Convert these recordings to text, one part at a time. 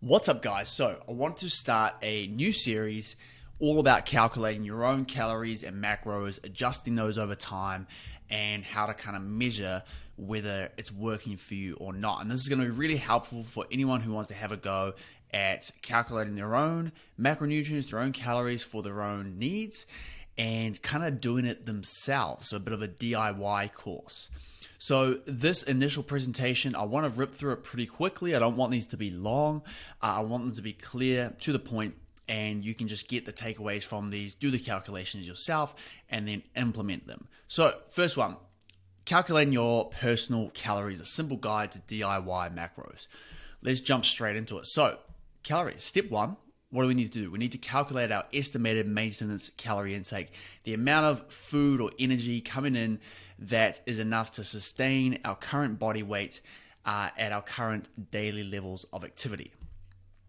What's up, guys? So I want to start a new series all about calculating your own calories and macros, adjusting those over time, and how to kind of measure whether it's working for you or not. And this is going to be really helpful for anyone who wants to have a go at calculating their own macronutrients, their own calories for their own needs, and kind of doing it themselves. So a bit of a DIY course. So this initial presentation, I want to rip through it pretty quickly. I don't want these to be long. I want them to be clear, to the point, and you can just get the takeaways from these, do the calculations yourself, and then implement them. So first one, calculating your personal calories, a simple guide to DIY macros. Let's jump straight into it. So calories, step one. What do we need to do? We need to calculate our estimated maintenance calorie intake, the amount of food or energy coming in that is enough to sustain our current body weight at our current daily levels of activity.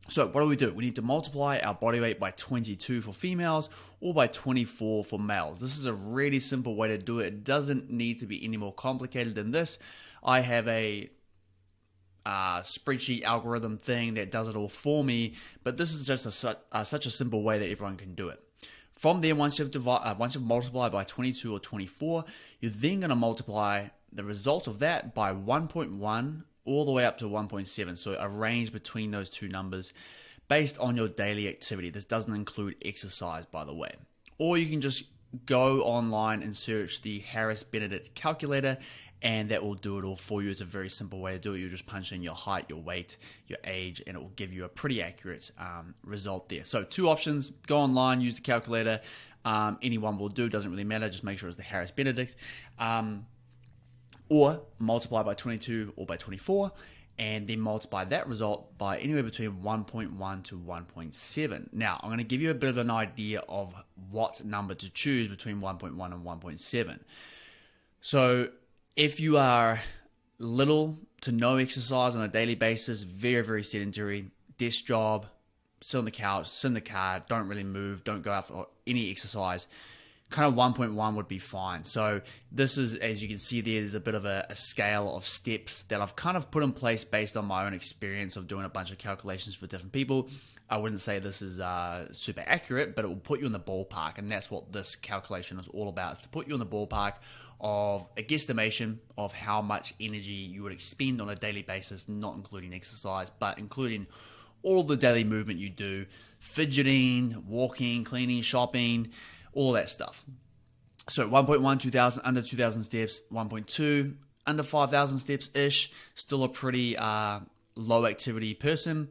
So what do? We need to multiply our body weight by 22 for females or by 24 for males. This is a really simple way to do it. It doesn't need to be any more complicated than this. I have a spreadsheet algorithm thing that does it all for me, but this is just such a simple way that everyone can do it. From there, once you've multiplied by 22 or 24, you're then going to multiply the result of that by 1.1 all the way up to 1.7. So a range between those two numbers based on your daily activity. This doesn't include exercise, by the way. Or you can just go online and search the Harris-Benedict calculator, and that will do it all for you. It's a very simple way to do it. You just punch in your height, your weight, your age, and it will give you a pretty accurate result there. So two options: go online, use the calculator. Any one will do, doesn't really matter. Just make sure it's the Harris-Benedict. Or multiply by 22 or by 24, and then multiply that result by anywhere between 1.1 to 1.7. Now, I'm going to give you a bit of an idea of what number to choose between 1.1 and 1.7. So if you are little to no exercise on a daily basis, very, very sedentary, desk job, sit on the couch, sit in the car, don't really move, don't go out for any exercise, kind of 1.1 would be fine. So this is, as you can see there's a bit of a scale of steps that I've kind of put in place based on my own experience of doing a bunch of calculations for different people. I wouldn't say this is super accurate, but it will put you in the ballpark, and that's what this calculation is all about, is to put you in the ballpark of a guesstimation of how much energy you would expend on a daily basis, not including exercise, but including all the daily movement you do, fidgeting, walking, cleaning, shopping, all that stuff. So 1.1, 2,000, under 2,000 steps, 1.2, under 5,000 steps-ish, still a pretty low activity person.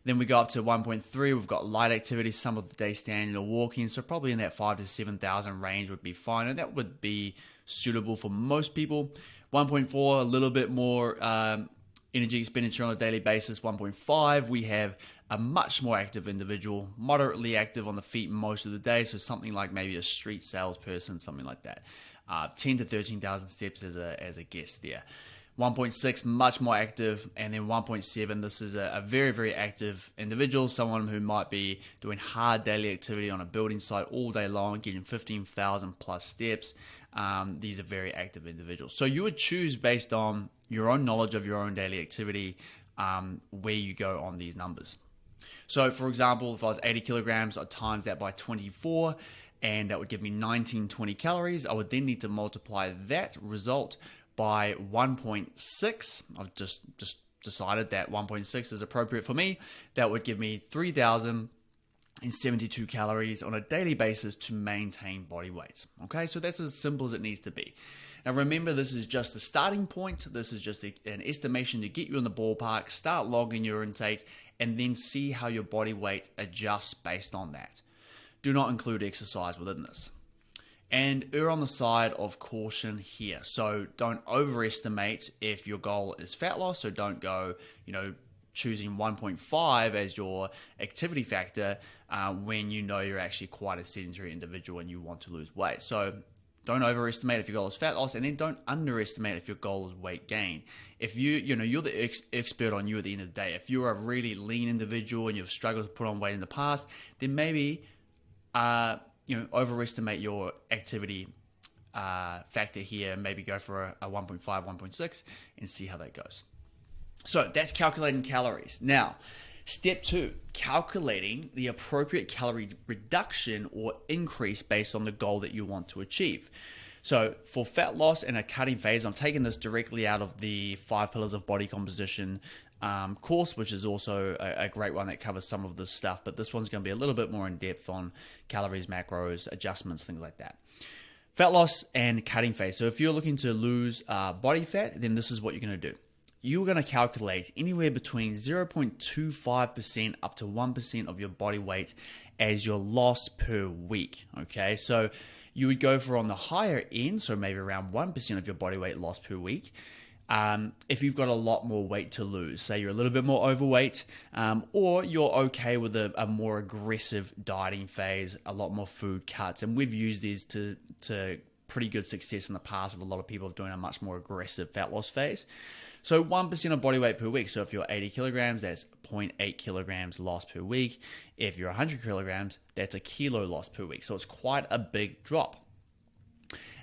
Then we go up to 1.3, we've got light activity, some of the day standing or walking, so probably in that 5,000 to 7,000 range would be fine, and that would be suitable for most people. 1.4, a little bit more energy expenditure on a daily basis. 1.5, we have a much more active individual, moderately active on the feet most of the day, so something like maybe a street salesperson, something like that. 10 to 13,000 steps as a guess there. 1.6, much more active, and then 1.7, this is a very, very active individual, someone who might be doing hard daily activity on a building site all day long, getting 15,000 plus steps. These are very active individuals. So you would choose based on your own knowledge of your own daily activity where you go on these numbers. So for example, if I was 80 kilograms, I'd times that by 24, and that would give me 1920 calories. I would then need to multiply that result by 1.6. I've just decided that 1.6 is appropriate for me. That would give me 3,072 calories on a daily basis to maintain body weight. Okay, so that's as simple as it needs to be. Now remember, this is just the starting point. This is just an estimation to get you in the ballpark. Start logging your intake and then see how your body weight adjusts based on that. Do not include exercise within this. And err on the side of caution here. So don't overestimate if your goal is fat loss. So don't go, choosing 1.5 as your activity factor when you know you're actually quite a sedentary individual and you want to lose weight. So don't overestimate if your goal is fat loss, and then don't underestimate if your goal is weight gain. If you're the expert on you at the end of the day. If you're a really lean individual and you've struggled to put on weight in the past, then maybe overestimate your activity factor here, and maybe go for a 1.5, 1.6 and see how that goes. So that's calculating calories. Now, Step 2, calculating the appropriate calorie reduction or increase based on the goal that you want to achieve. So for fat loss and a cutting phase, I'm taking this directly out of the 5 Pillars of Body Composition course, which is also a great one that covers some of this stuff, but this one's going to be a little bit more in depth on calories, macros, adjustments, things like that. Fat loss and cutting phase. So if you're looking to lose body fat, then this is what you're going to do. You're going to calculate anywhere between 0.25% up to 1% of your body weight as your loss per week. Okay, so you would go for on the higher end, so maybe around 1% of your body weight loss per week. If you've got a lot more weight to lose, say you're a little bit more overweight, or you're okay with a more aggressive dieting phase, a lot more food cuts, and we've used these to pretty good success in the past with a lot of people doing a much more aggressive fat loss phase. So 1% of body weight per week. So if you're 80 kilograms, that's 0.8 kilograms loss per week. If you're 100 kilograms, that's a kilo loss per week. So it's quite a big drop.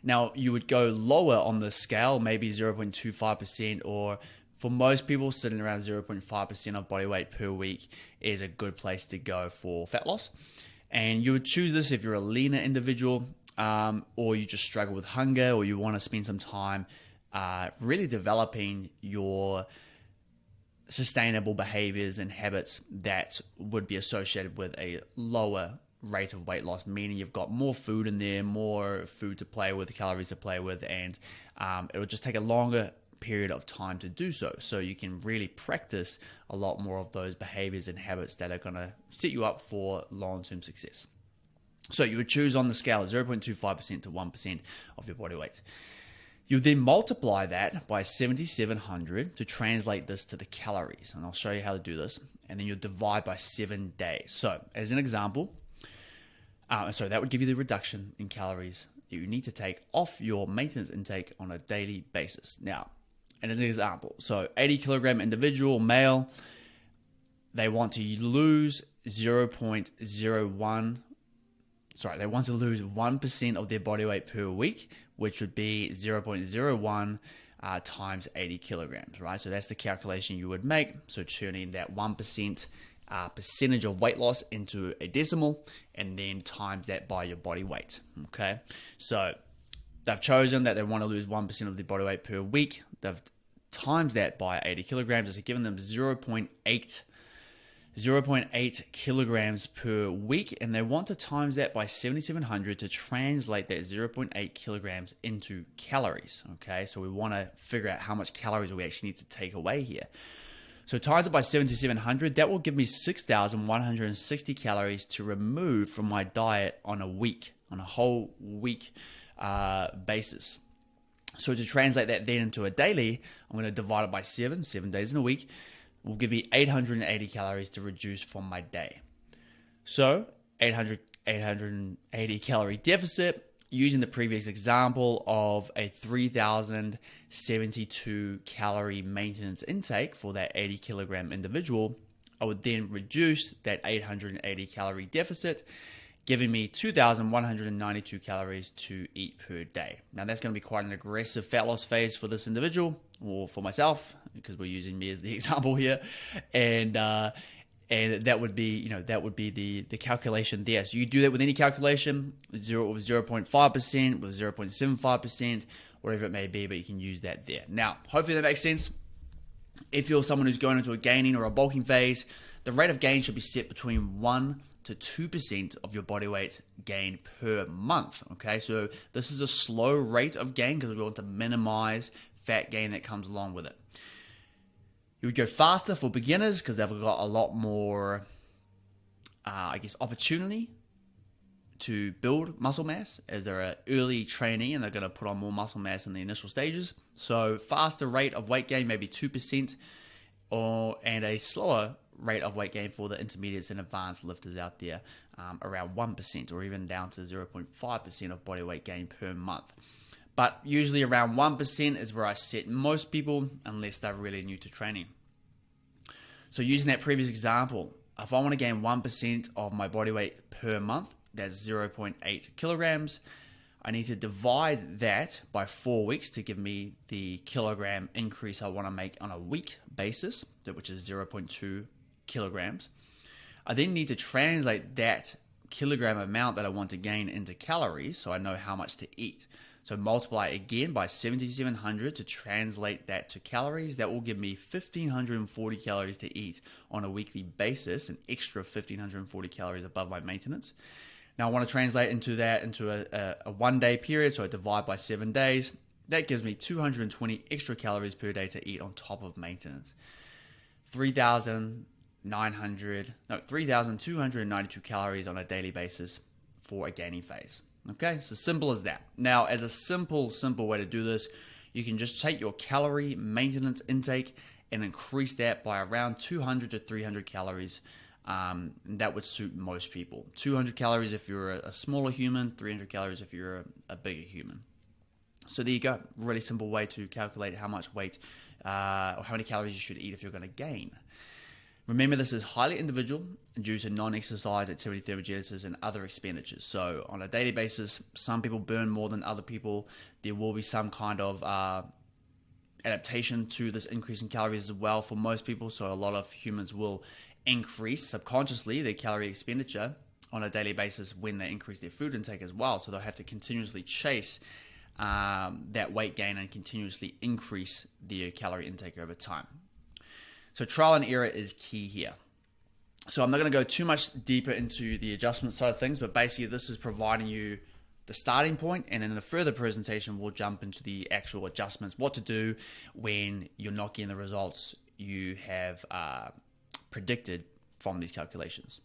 Now, you would go lower on the scale, maybe 0.25%, or for most people, sitting around 0.5% of body weight per week is a good place to go for fat loss. And you would choose this if you're a leaner individual, or you just struggle with hunger, or you want to spend some time really developing your sustainable behaviors and habits that would be associated with a lower rate of weight loss, meaning you've got more food in there, more food to play with, calories to play with, and it will just take a longer period of time to do so. So you can really practice a lot more of those behaviors and habits that are going to set you up for long-term success. So you would choose on the scale 0.25% to 1% of your body weight. You then multiply that by 7,700 to translate this to the calories. And I'll show you how to do this. And then you'll divide by 7 days. So as an example, that would give you the reduction in calories you need to take off your maintenance intake on a daily basis. Now, and as an example, so 80 kilogram individual male, they want to lose 1% of their body weight per week, which would be 0.01 times 80 kilograms, right? So that's the calculation you would make. So turning that 1% percentage of weight loss into a decimal and then times that by your body weight, okay? So they've chosen that they want to lose 1% of their body weight per week. They've times that by 80 kilograms. It's given them 0.8 kilograms per week, and they want to times that by 7,700 to translate that 0.8 kilograms into calories. Okay, so we want to figure out how much calories we actually need to take away here. So times it by 7,700, that will give me 6,160 calories to remove from my diet on a whole week basis. So to translate that then into a daily, I'm going to divide it by 7 days in a week. Will give me 880 calories to reduce from my day. So 880 calorie deficit, using the previous example of a 3,072 calorie maintenance intake for that 80 kilogram individual, I would then reduce that 880 calorie deficit, giving me 2,192 calories to eat per day. Now that's going to be quite an aggressive fat loss phase for this individual, or for myself, because we're using me as the example here, and that would be the calculation there. So you do that with any calculation, with 0.5%, with 0.75%, whatever it may be, but you can use that there. Now, hopefully that makes sense. If you're someone who's going into a gaining or a bulking phase, the rate of gain should be set between 1 to 2% of your body weight gain per month. Okay, so this is a slow rate of gain because we want to minimize fat gain that comes along with it. You would go faster for beginners because they've got a lot more, opportunity to build muscle mass as they're an early trainee and they're going to put on more muscle mass in the initial stages. So faster rate of weight gain, maybe 2%, and a slower rate of weight gain for the intermediates and advanced lifters out there, around 1% or even down to 0.5% of body weight gain per month. But usually around 1% is where I set most people, unless they're really new to training. So using that previous example, if I want to gain 1% of my body weight per month, that's 0.8 kilograms. I need to divide that by 4 weeks to give me the kilogram increase I want to make on a week basis, which is 0.2 kilograms. I then need to translate that kilogram amount that I want to gain into calories so I know how much to eat. So multiply again by 7,700 to translate that to calories. That will give me 1,540 calories to eat on a weekly basis, an extra 1,540 calories above my maintenance. Now I want to translate into a 1 day period, so I divide by 7 days. That gives me 220 extra calories per day to eat on top of maintenance. 3,292 calories on a daily basis for a gaining phase. Okay, so simple as that. Now, as a simple way to do this, you can just take your calorie maintenance intake and increase that by around 200 to 300 calories. That would suit most people. 200 calories if you're a smaller human, 300 calories if you're a bigger human. So there you go. Really simple way to calculate how much weight or how many calories you should eat if you're going to gain. Remember, this is highly individual due to non-exercise activity thermogenesis and other expenditures. So on a daily basis, some people burn more than other people. There will be some kind of adaptation to this increase in calories as well for most people. So a lot of humans will increase subconsciously their calorie expenditure on a daily basis when they increase their food intake as well. So they'll have to continuously chase that weight gain and continuously increase their calorie intake over time. So trial and error is key here. So I'm not going to go too much deeper into the adjustment side of things, but basically this is providing you the starting point, and then in a further presentation we'll jump into the actual adjustments, what to do when you're not getting the results you have predicted from these calculations.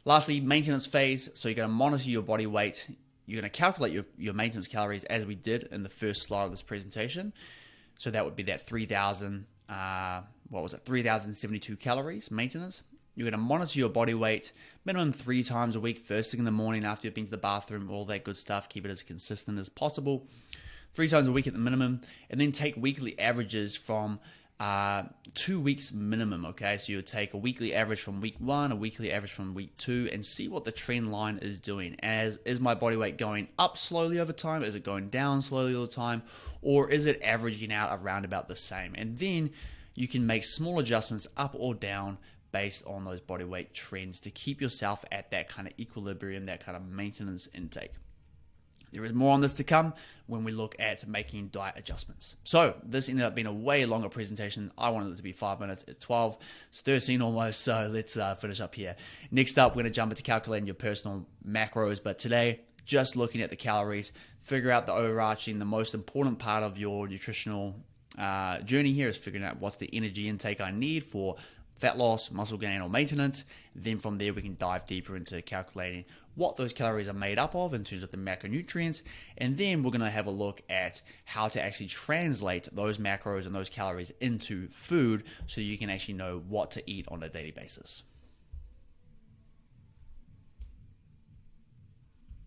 Lastly, maintenance phase. So you're going to monitor your body weight. You're going to calculate your maintenance calories as we did in the first slide of this presentation. So that would be that 3,072 calories maintenance. You're going to monitor your body weight minimum 3 times a week, first thing in the morning after you've been to the bathroom, all that good stuff. Keep it as consistent as possible. 3 times a week at the minimum, and then take weekly averages from 2 weeks minimum, okay? So you'll take a weekly average from week 1, a weekly average from week 2, and see what the trend line is doing. Is my body weight going up slowly over time? Is it going down slowly all the time? Or is it averaging out around about the same? And then you can make small adjustments up or down based on those body weight trends to keep yourself at that kind of equilibrium, that kind of maintenance intake. There is more on this to come when we look at making diet adjustments. So this ended up being a way longer presentation. I wanted it to be 5 minutes. It's 12. It's 13 almost. So let's finish up here. Next up, we're going to jump into calculating your personal macros. But today, just looking at the calories, figure out the overarching, the most important part of your nutritional journey here is figuring out what's the energy intake I need for fat loss, muscle gain, or maintenance. Then from there, we can dive deeper into calculating what those calories are made up of in terms of the macronutrients. And then we're going to have a look at how to actually translate those macros and those calories into food so you can actually know what to eat on a daily basis.